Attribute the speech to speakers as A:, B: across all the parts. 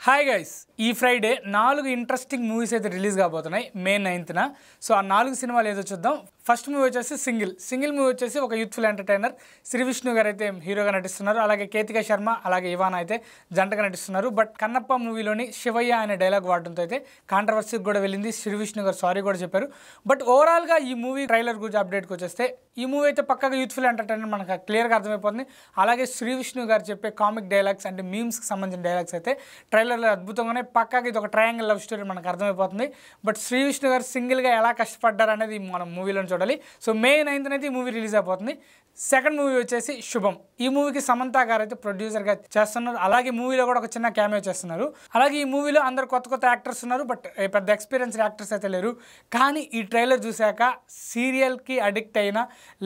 A: Hi guys, ఈ Friday 4 interesting movies అయితే release కాబోతున్నాయి మే 9న. సో ఆ 4 సినిమాలు ఏదో చూద్దాం. ఫస్ట్ మూవీ వచ్చేసి సింగిల్ మూవీ వచ్చేసి ఒక యూత్ఫుల్ ఎంటర్టైనర్. శ్రీ విష్ణు గారు అయితే హీరోగా నటిస్తున్నారు, అలాగే కేతికా శర్మ అలాగే ఇవానా అయితే జంటగా నటిస్తున్నారు. బట్ కన్నప్ప మూవీలోని శివయ్య అనే డైలాగ్ వాడడంతో అయితే కాంట్రవర్సీకి కూడా వెళ్ళింది. శ్రీ విష్ణు గారు సారీ కూడా చెప్పారు. బట్ ఓవరాల్గా ఈ మూవీ ట్రైలర్ గురించి అప్డేట్కి వచ్చేస్తే ఈ మూవీ అయితే పక్కగా యూత్ఫుల్ ఎంటర్టైనర్ మనకు క్లియర్గా అర్థమైపోతుంది. అలాగే శ్రీ విష్ణు గారు చెప్పే కామిక్ డైలాగ్స్ అంటే మీమ్స్కి సంబంధించిన డైలాగ్స్ అయితే ట్రైలర్లో అద్భుతంగానే పక్కాగా ఇది ఒక ట్రయాంగిల్ లవ్ స్టోరీ మనకు అర్థమైపోతుంది. బట్ శ్రీ విష్ణు గారు సింగిల్గా ఎలా కష్టపడ్డారు అనేది మనం మూవీలో చూడాలి. సో మే 9న అయితే ఈ మూవీ రిలీజ్ అయిపోతుంది. సెకండ్ మూవీ వచ్చేసి శుభం. ఈ మూవీకి సమంత గారు అయితే ప్రొడ్యూసర్గా చేస్తున్నారు. అలాగే మూవీలో కూడా ఒక చిన్న క్యామియో చేస్తున్నారు. అలాగే ఈ మూవీలో అందరు కొత్త యాక్టర్స్ ఉన్నారు. బట్ పెద్ద ఎక్స్పీరియన్స్ యాక్టర్స్ అయితే లేరు. కానీ ఈ ట్రైలర్ చూశాక సీరియల్కి అడిక్ట్ అయిన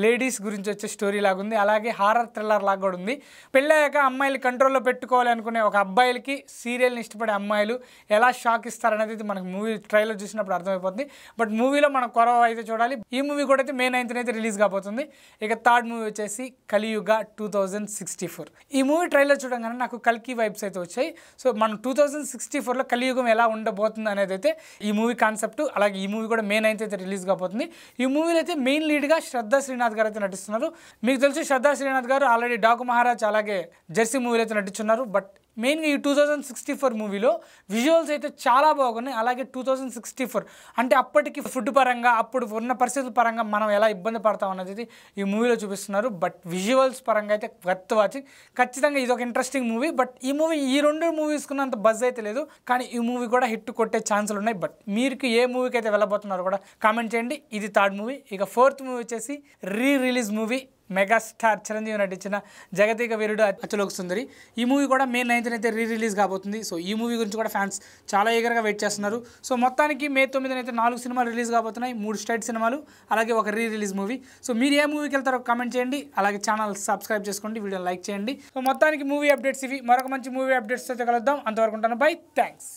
A: లేడీస్ గురించి వచ్చే స్టోరీ లాగా ఉంది. అలాగే హారర్ థ్రిల్లర్ లాగా కూడా ఉంది. పెళ్ళయ్యాక అమ్మాయిలు కంట్రోల్లో పెట్టుకోవాలి అనుకునే ఒక అబ్బాయిలకి సీరియల్ని ఇష్టపడే అమ్మాయిలు ఎలా షాక్ ఇస్తారనేది మనకు మూవీ ట్రైలర్ చూసినప్పుడు అర్థమైపోతుంది. బట్ మూవీలో మనం కొరవ అయితే చూడాలి. ఈ మూవీ కూడా అయితే మే 9న అయితే రిలీజ్ కాబోతుంది. ఇక థర్డ్ మూవీ వచ్చేసి కలియుగ 2064. ఈ మూవీ ట్రైలర్ చూడగానే నాకు కల్కి వైబ్స్ అయితే వచ్చాయి. సో మనం 2064లో కలియుగం ఎలా ఉండబోతుంది అనేది అయితే ఈ మూవీ కాన్సెప్ట్. అలాగే ఈ మూవీ కూడా మే 9th అయితే రిలీజ్ కాబోతుంది. ఈ మూవీలో అయితే మెయిన్ లీడ్గా శ్రద్ధా శ్రీనాథ్ గారు అయితే నటిస్తున్నారు. మీకు తెలుసు శ్రద్ధా శ్రీనాథ్ గారు ఆల్రెడీ డాకు మహారాజ్ అలాగే జెర్సీ మూవీలో అయితే నటిస్తున్నారు. బట్ మెయిన్గా ఈ 2064 మూవీలో విజువల్స్ అయితే చాలా బాగున్నాయి. అలాగే 2064 అంటే అప్పటికి ఫుడ్ పరంగా అప్పుడు ఉన్న పరిస్థితుల పరంగా మనం ఎలా ఇబ్బంది పడతాం అన్నది ఈ మూవీలో చూపిస్తున్నారు. బట్ విజువల్స్ పరంగా అయితే వర్త్ వాచింగ్. ఖచ్చితంగా ఇది ఒక ఇంట్రెస్టింగ్ మూవీ. బట్ ఈ మూవీ ఈ రెండు మూవీస్కున్నంత బజ్ అయితే లేదు. కానీ ఈ మూవీ కూడా హిట్ కొట్టే ఛాన్సులు ఉన్నాయి. బట్ మీరు ఏ మూవీకి అయితే వెళ్ళబోతున్నారో కూడా కామెంట్ చేయండి. ఇది థర్డ్ మూవీ. ఇక ఫోర్త్ మూవీ వచ్చేసి రిలీజ్ మూవీ మెగాస్టార్ చిరంజీవి నటించిన జగతిక వీరుడు అతిలోక సుందరి. ఈ మూవీ కూడా మే 9th అయితే రిలీజ్ కాబోతుంది. సో ఈ మూవీ గురించి కూడా ఫ్యాన్స్ చాలా ఈగర్గా వెయిట్ చేస్తున్నారు. సో మొత్తానికి మే 9న అయితే 4 సినిమాలు రిలీజ్ కాబోతున్నాయి. 3 స్టేట్ సినిమాలు అలాగే ఒక రిలీజ్ మూవీ. సో మీరు ఏ మూవీకి వెళ్తారో కామెంట్ చేయండి. అలాగే ఛానల్ సబ్స్క్రైబ్ చేసుకోండి, వీడియో లైక్ చేయండి. సో మొత్తానికి మూవీ అప్డేట్స్ ఇవి. మరొక మంచి మూవీ అప్డేట్స్ అయితే కలుద్దాం. అంతవరకు ఉంటాను. By, thanks.